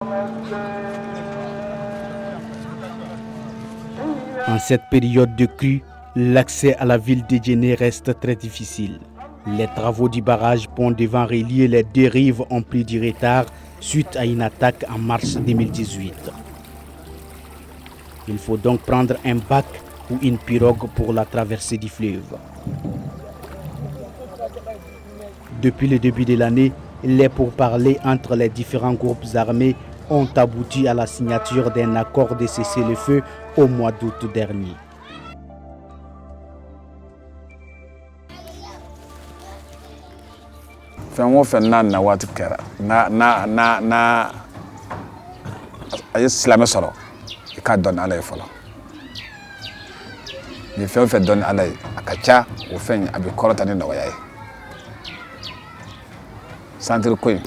En cette période de crue, l'accès à la ville de Djenné reste très difficile. Les travaux du barrage pont devant relier les deux rives ont pris du retard suite à une attaque en mars 2018. Il faut donc prendre un bac ou une pirogue pour la traversée du fleuve. Depuis le début de l'année, les pourparlers entre les différents groupes armés ont abouti à la signature d'un accord de cessez-le-feu au mois d'août dernier. Centre koy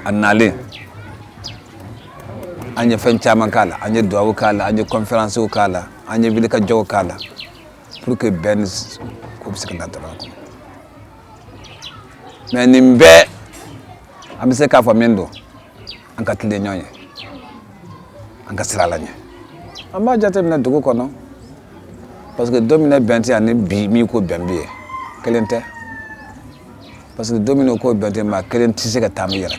annale anya fen chama kala anya duawu kala anya conférence kala anya bilika jogo kala pour que ben ko bisika dara ko mais nimbe amse ka famendo anka tile nyonye anka siralanye amba jatem na dugo kono parce que dominer benti ani bi mi ko bembie kelente parce que domino ko bente ma kelen tise ka tam yera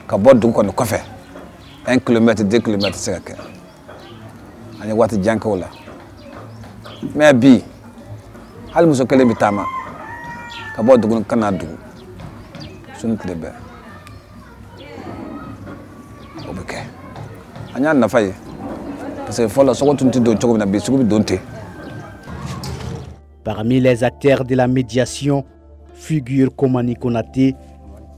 ka boddu ko no kofe 1 km 2 km seka ke ani wati janka wala mais bi hal muso kelen bitama ka boddu ko kana du sun klebe obeke anya na faye parce que fola so tunti do chogo na bi sugo bi donte. Parmi les acteurs de la médiation figure Komani Konaté,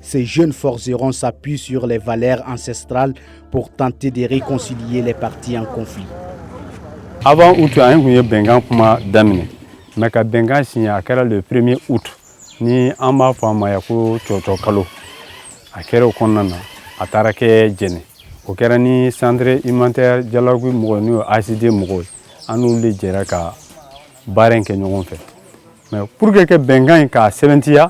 ces jeunes forgerons s'appuient sur les valeurs ancestrales pour tenter de réconcilier les parties en conflit. Avant août, il y a eu Bengan kuma damine. Mais quand Bengan signé le 1er août, ni amba fama yako choto kalo. Akera konana atarake Djenné. Okera ni centre alimentaire dialogue mo ni ACD mo anu le jera ka barenke ñogon fe. Mais pour que Bengan ka 70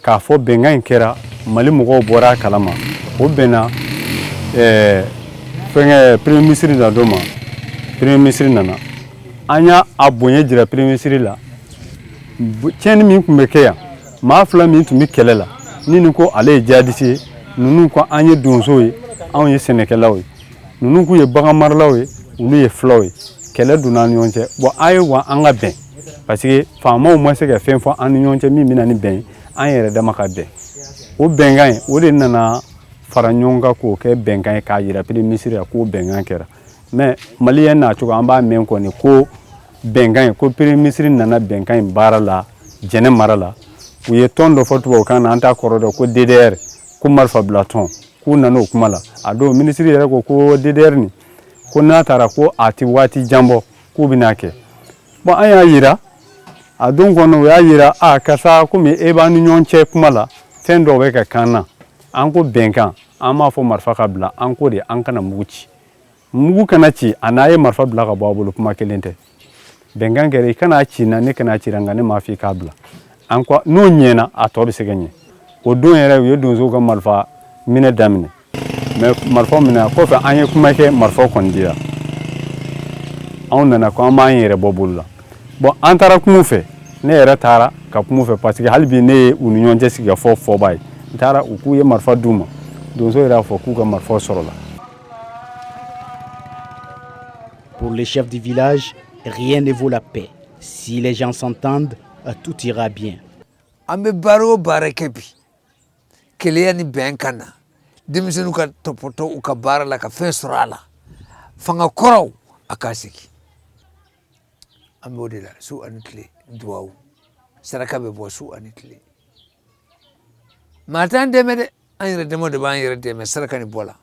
ka fo Bengan kera mali mogo bora kalama o bena premier ministre da doma premier ministre nana anya abonye jira premier ministre la tieni min kumbe keya ma fla min tumi kelela nini ko ale jadisi nunu ko anye donso yi anye senekelaw yi nunu ko ye bagamarlaw yi ulu ye flaw yi kele dunani yonche bo ayo wa anga ben parce que fama au moins c'est que fin fois en union mi minani ben en yere dama ka ben o bengan o de nana faranyonga ko ke bengan ka yira premier ministre ko bengan kera mais malien na to amba men ko ni ko bengan ko premier ministre nana bengan barala Djenné marala o ye tondo foto kan anta korodo ko DDR ko marfa blaton ko nano kumala ado ministre yere ko DDR ni ko na tara ko ati wati jambo ko binake bon aya yira a don kono ya yira a kasa kumi eba ni nyonche kumala tendo be ka kana anko benkan ama fo marfa kabla anko de ankana mugu kana ci anaye marfa bla ka babulu kuma kelente benkan gere kana ci na ne kana ci rangane mafi kabla anko no nyena a to be segenye o don yere yo don zo ga marfa mine damine mais marfa mina ko fa anye kuma ke marfa kondiya on nana ko ama yere bobulla bon antara kumu fe ne yɛrɛ taara ka kumu fɛ parce que hali bi ne ye u ni ɲɔgɔn cɛ sigi fɔ ba ye n taara u k'u ye marifa d'u ma donso yɛrɛ fɔ k'u ka marifa sɔrɔ la. Pour les chefs du village, rien ne vaut la paix. Si les gens s'entendent, tout ira bien. An bɛ baara o baara kɛ bi keleya ni bɛn ka na denmisɛnninw ka tɔpɔtɔ u ka baara la ka fɛn sɔrɔ a la fanga kɔrɔw a k'a sigi an b'o de la su ani tile duwawu saraka bɛ bɔ su ani tile maa t'an dɛmɛ dɛ an yɛrɛ dɛmɛ de b'an yɛrɛ dɛmɛ saraka ni bɔ la.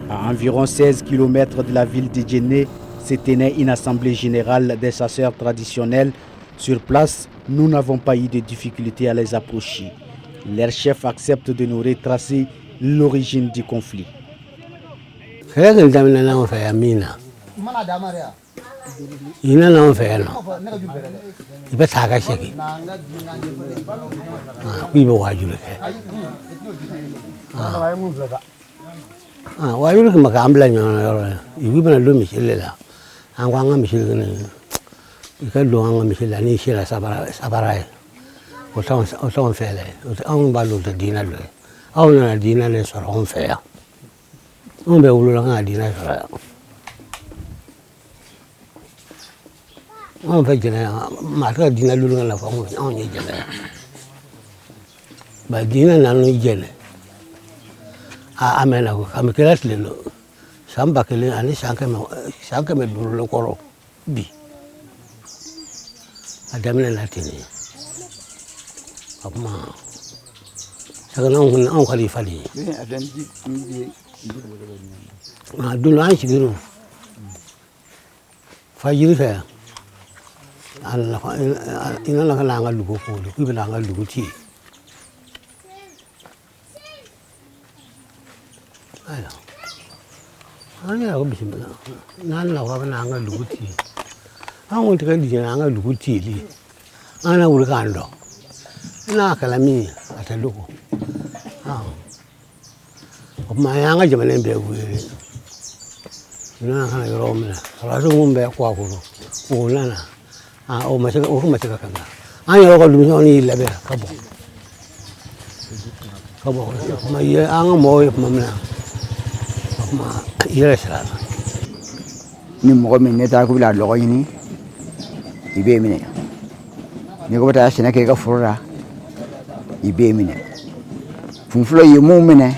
À environ 16 km de la ville de Djenné se tenait une assemblée générale des chasseurs traditionnels. Sur place, nous n'avons pas eu de difficulté à les approcher. Leur chef accepte de nous retracer l'origine du conflit. ina na fe no ibe ta ga sheki ku ibe wajulu ke wajulu ke maka ambla nyono yoro ibi bana lo mi shelela an kwa nga mi shele ne ika lo nga mi shela ni shela sabara o son fele on ba lo de dina lo au na dina le so on fe ya on be ulo nga dina so ya on fait jene ma ka dina lulu na fa on ye jene ba dina na no jene amena ko kam kelas le lo samba kele ani sanke me dulu lo koro bi adamina na tini apma sagana on khalifa li dulu an shigiru fajiri fa Allah ina la kana nga lugo ko ku bela nga lugo ti ayo ani la ko bismillah nan la ko na nga lugo ti an won te ka di na nga lugo ti li ana wuri kan do ina kala mi ata lugo ma ya nga jama ne be wuri ina kana yoro mina ra so mun be kwa ko ko lana o ma ka kanga an yoro ko dum ni labe kabo ma ye an mo ma mina ma yere sala ni mo min ne ta ko la lo ni ibe mine ni ko ta shine ke ka furura ibe mine funfulo ye mo mine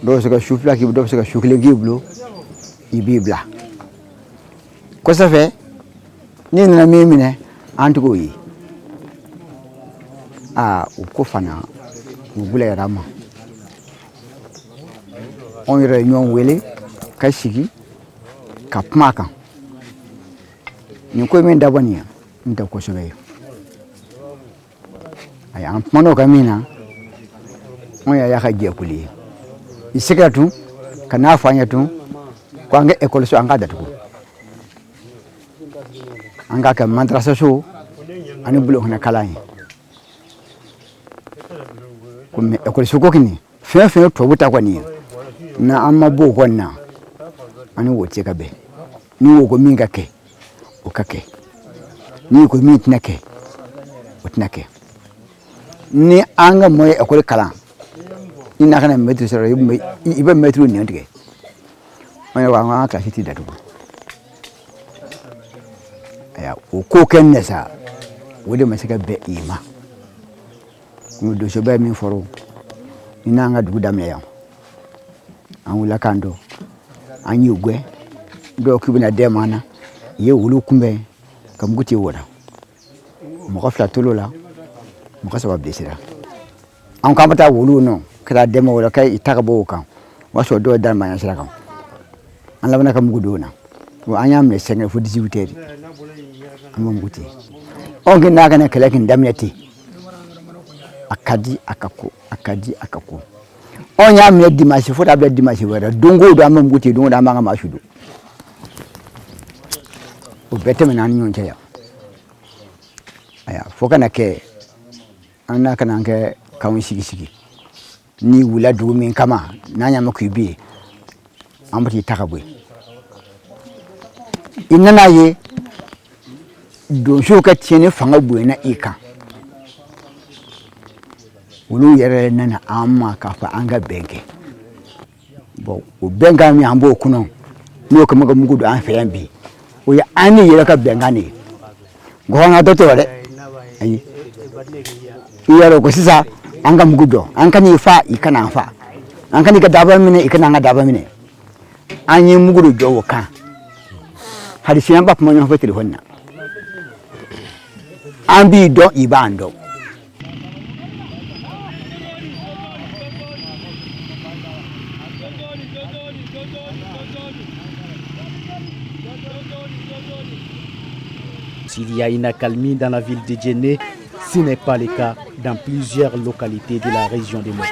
do se ka shufla ki do se ka shukle giblo ibe bla ko ça fait ni na mimine antugo yi uko fana ngule rama on réunion wele ka shigi ka pmaka ni ko men dabani nda ko sobe ay an mano kamina on ya ka je kuli isikatu kana fanya tu kwanga école so anga datu anga ka madrasa so ani bulo na kalani kuma école so ko kini fe to buta ko ni na amma bo konna ani wote ka be ni wo ko minga ke o kake ni ko mi tinake o tinake ni anga moy école kala ina kana metro so ibe metro ni ndike moy wa nga ka siti datu ya ko ken nesa wode masika be ima mu do so be min foro ina nga du damle ya an wula kando an yugwe do kibina demana ye wulu kumbe kam guti woda mo ko fla tolola mo ko sabab desira an kamata wulu no kala demo wala kay itagabo kan waso do dan ma yasira kan an labana kam gudona wa anyam ne senga fu 18 amam guti on gina kana kala kin damnati akadi akako on ya me dimanche fo tablet dimanche wara dongo do amam guti dongo da manga mashudu o bete men an nyonja ya aya fo kana ke anna kana ke kawun sigi ni wula du min kama nanya makubi amati takabwe inana ye don shuka tiene fanga buena ika wulu yere nana amma ka fa anga benke bo o benga mi ambo kuno no kama ga mugudu an fayambi o ya ani yere ka benga ni gona to tore ayi iyaro ko sisa anga mugudo an kan yi fa ikana fa an kan ka daba mine ikana nga daba mine anyi mugudu jowo kan hadi siyan ba kuma nyon fa telefon na ambi do ibando S'il y a une accalmie dans la ville de Djenné, ce n'est pas le cas dans plusieurs localités de la région de Mopti.